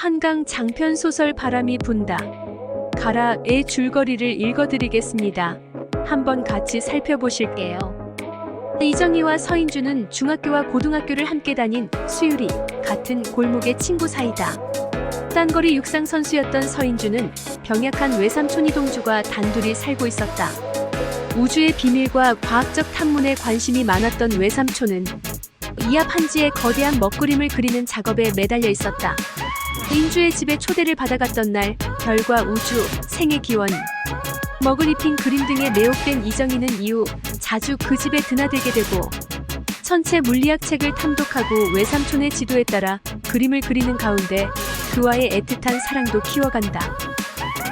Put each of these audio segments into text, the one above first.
한강 장편 소설 바람이 분다. 가라의 줄거리를 읽어드리겠습니다. 한번 같이 살펴보실게요. 이정희와 서인주는 중학교와 고등학교를 함께 다닌 수유리, 같은 골목의 친구 사이다. 딴거리 육상 선수였던 서인주는 병약한 외삼촌 이동주가 단둘이 살고 있었다. 우주의 비밀과 과학적 탐문에 관심이 많았던 외삼촌은 이 앞 한지에 거대한 먹그림을 그리는 작업에 매달려 있었다. 인주의 집에 초대를 받아갔던 날, 별과 우주, 생의 기원, 먹을 입힌 그림 등에 매혹된 이정희는 이후 자주 그 집에 드나들게 되고 천체 물리학 책을 탐독하고 외삼촌의 지도에 따라 그림을 그리는 가운데 그와의 애틋한 사랑도 키워간다.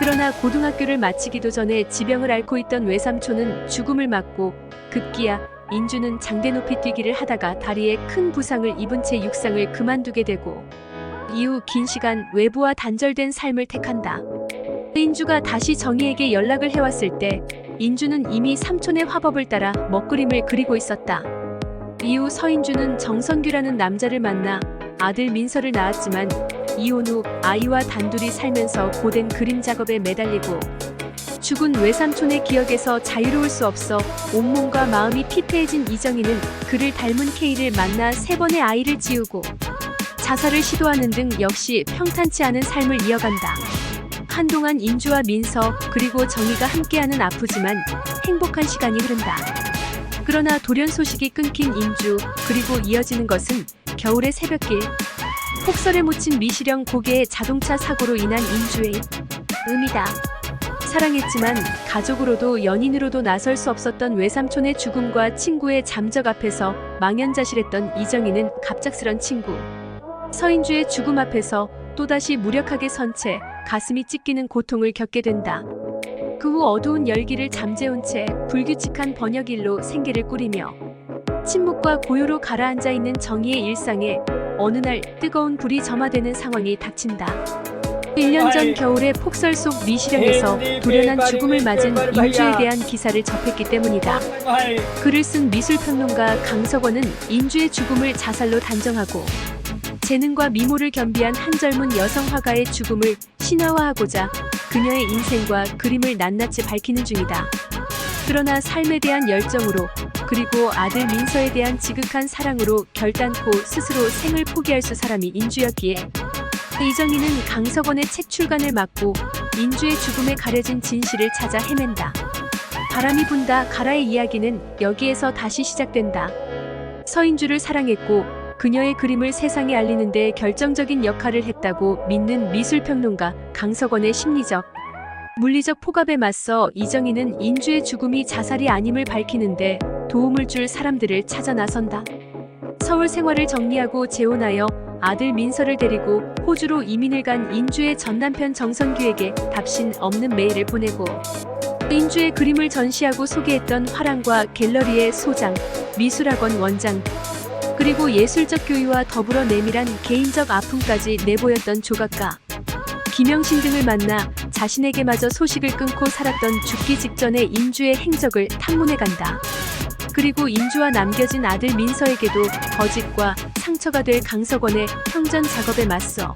그러나 고등학교를 마치기도 전에 지병을 앓고 있던 외삼촌은 죽음을 맞고 급기야 인주는 장대 높이 뛰기를 하다가 다리에 큰 부상을 입은 채 육상을 그만두게 되고 이후 긴 시간 외부와 단절된 삶을 택한다. 인주가 다시 정희에게 연락을 해왔을 때 인주는 이미 삼촌의 화법을 따라 먹그림을 그리고 있었다. 이후 서인주는 정선규라는 남자를 만나 아들 민서를 낳았지만 이혼 후 아이와 단둘이 살면서 고된 그림 작업에 매달리고 죽은 외삼촌의 기억에서 자유로울 수 없어 온몸과 마음이 피폐해진 이정희는 그를 닮은 K를 만나 3번의 아이를 지우고 자살을 시도하는 등 역시 평탄치 않은 삶을 이어간다. 한동안 인주와 민서 그리고 정희가 함께하는 아프지만 행복한 시간이 흐른다. 그러나 돌연 소식이 끊긴 인주, 그리고 이어지는 것은 겨울의 새벽길. 폭설에 묻힌 미시령 고개의 자동차 사고로 인한 인주의 음이다. 사랑했지만 가족으로도 연인으로도 나설 수 없었던 외삼촌의 죽음과 친구의 잠적 앞에서 망연자실했던 이정희는 갑작스런 친구 서인주의 죽음 앞에서 또다시 무력하게 선 채 가슴이 찢기는 고통을 겪게 된다. 그 후 어두운 열기를 잠재운 채 불규칙한 번역일로 생계를 꾸리며 침묵과 고요로 가라앉아 있는 정희의 일상에 어느 날 뜨거운 불이 점화되는 상황이 닥친다. 1년 전 겨울의 폭설 속 미시령에서 돌연한 죽음을 맞은 인주에 대한 기사를 접했기 때문이다. 글을 쓴 미술평론가 강석원은 인주의 죽음을 자살로 단정하고 재능과 미모를 겸비한 한 젊은 여성 화가의 죽음을 신화화하고자 그녀의 인생과 그림을 낱낱이 밝히는 중이다. 그러나 삶에 대한 열정으로 그리고 아들 민서에 대한 지극한 사랑으로 결단코 스스로 생을 포기할 수 사람이 인주였기에 이정희는 강석원의 책 출간을 막고 인주의 죽음에 가려진 진실을 찾아 헤맨다. 바람이 분다 가라의 이야기는 여기에서 다시 시작된다. 서인주를 사랑했고 그녀의 그림을 세상에 알리는 데 결정적인 역할을 했다고 믿는 미술평론가 강석원의 심리적, 물리적 포갑에 맞서 이정희는 인주의 죽음이 자살이 아님을 밝히는데 도움을 줄 사람들을 찾아 나선다. 서울 생활을 정리하고 재혼하여 아들 민서를 데리고 호주로 이민을 간 인주의 전 남편 정선규에게 답신 없는 메일을 보내고 인주의 그림을 전시하고 소개했던 화랑과 갤러리의 소장, 미술학원 원장, 그리고 예술적 교유와 더불어 내밀한 개인적 아픔까지 내보였던 조각가 김영신 등을 만나 자신에게마저 소식을 끊고 살았던 죽기 직전의 인주의 행적을 탐문해간다. 그리고 인주와 남겨진 아들 민서에게도 거짓과 상처가 될 강석원의 형전 작업에 맞서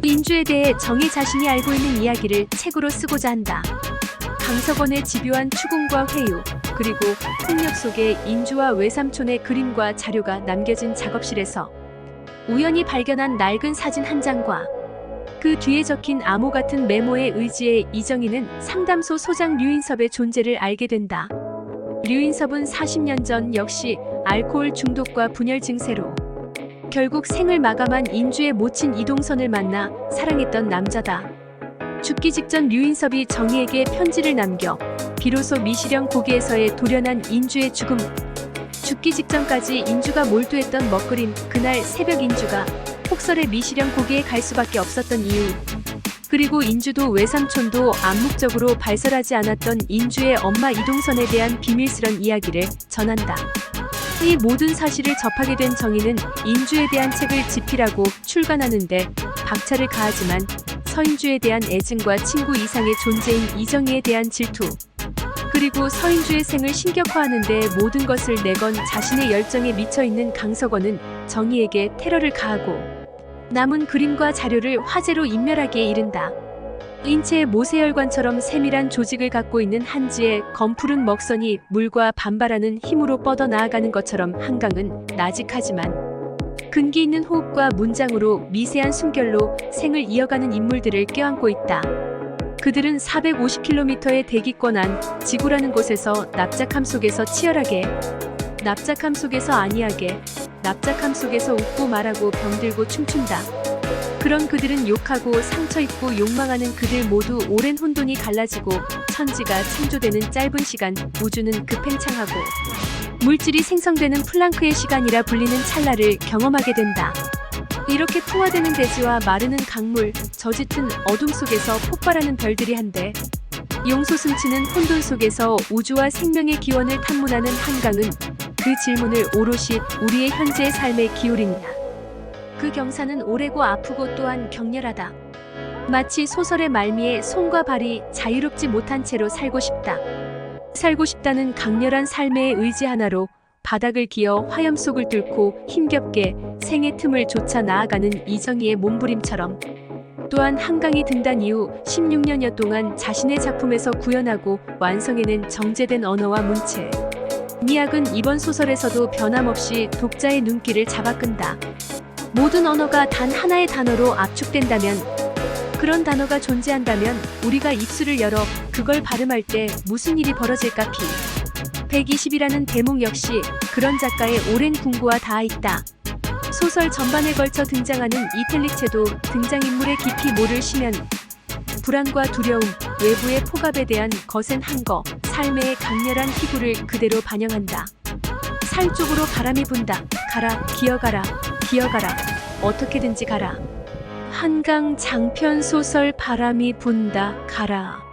인주에 대해 정희 자신이 알고 있는 이야기를 책으로 쓰고자 한다. 강석원의 집요한 추궁과 회유, 그리고 폭력 속에 인주와 외삼촌의 그림과 자료가 남겨진 작업실에서 우연히 발견한 낡은 사진 한 장과 그 뒤에 적힌 암호 같은 메모에 의지해 이정희는 상담소 소장 류인섭의 존재를 알게 된다. 류인섭은 40년 전 역시 알코올 중독과 분열 증세로 결국 생을 마감한 인주의 모친 이동선을 만나 사랑했던 남자다. 죽기 직전 류인섭이 정희에게 편지를 남겨 비로소 미시령 고개에서의 돌연한 인주의 죽음, 죽기 직전까지 인주가 몰두했던 먹그림, 그날 새벽 인주가 폭설의 미시령 고개에 갈 수밖에 없었던 이유, 그리고 인주도 외삼촌도 암묵적으로 발설하지 않았던 인주의 엄마 이동선에 대한 비밀스런 이야기를 전한다. 이 모든 사실을 접하게 된 정희는 인주에 대한 책을 집필하고 출간하는데 박차를 가하지만 서인주에 대한 애증과 친구 이상의 존재인 이정희에 대한 질투, 그리고 서인주의 생을 신격화하는데 모든 것을 내건 자신의 열정에 미쳐있는 강석원은 정희에게 테러를 가하고 남은 그림과 자료를 화재로 인멸하기에 이른다. 인체의 모세혈관처럼 세밀한 조직을 갖고 있는 한지의 검푸른 먹선이 물과 반발하는 힘으로 뻗어 나아가는 것처럼 한강은 나직하지만 근기 있는 호흡과 문장으로 미세한 숨결로 생을 이어가는 인물들을 껴안고 있다. 그들은 450km의 대기권 안 지구라는 곳에서 납작함 속에서 치열하게, 납작함 속에서 안이하게, 납작함 속에서 웃고 말하고 병들고 춤춘다. 그런 그들은 욕하고 상처 입고 욕망하는 그들 모두 오랜 혼돈이 갈라지고 천지가 창조되는 짧은 시간, 우주는 급팽창하고 물질이 생성되는 플랑크의 시간이라 불리는 찰나를 경험하게 된다. 이렇게 통화되는 대지와 마르는 강물, 저짙은 어둠 속에서 폭발하는 별들이 한데 용솟음치는 혼돈 속에서 우주와 생명의 기원을 탐문하는 한강은 그 질문을 오롯이 우리의 현재의 삶에 기울인다. 그 경사는 오래고 아프고 또한 격렬하다. 마치 소설의 말미에 손과 발이 자유롭지 못한 채로 살고 싶다. 살고 싶다는 강렬한 삶의 의지 하나로 바닥을 기어 화염 속을 뚫고 힘겹게 생의 틈을 쫓아 나아가는 이정희의 몸부림처럼 또한 한강이 등단 이후 16년여 동안 자신의 작품에서 구현하고 완성해낸 정제된 언어와 문체. 미학은 이번 소설에서도 변함없이 독자의 눈길을 잡아끈다. 모든 언어가 단 하나의 단어로 압축된다면, 그런 단어가 존재한다면 우리가 입술을 열어 그걸 발음할 때 무슨 일이 벌어질까? 120이라는 대목 역시 그런 작가의 오랜 궁구와 닿아 있다. 소설 전반에 걸쳐 등장하는 이탈릭체도 등장인물의 깊이 모를 심연, 불안과 두려움, 외부의 폭압에 대한 거센 항거, 삶의 강렬한 희구를 그대로 반영한다. 산 쪽으로 바람이 분다. 가라, 기어가라, 기어가라. 어떻게든지 가라. 한강 장편 소설 바람이 분다. 가라.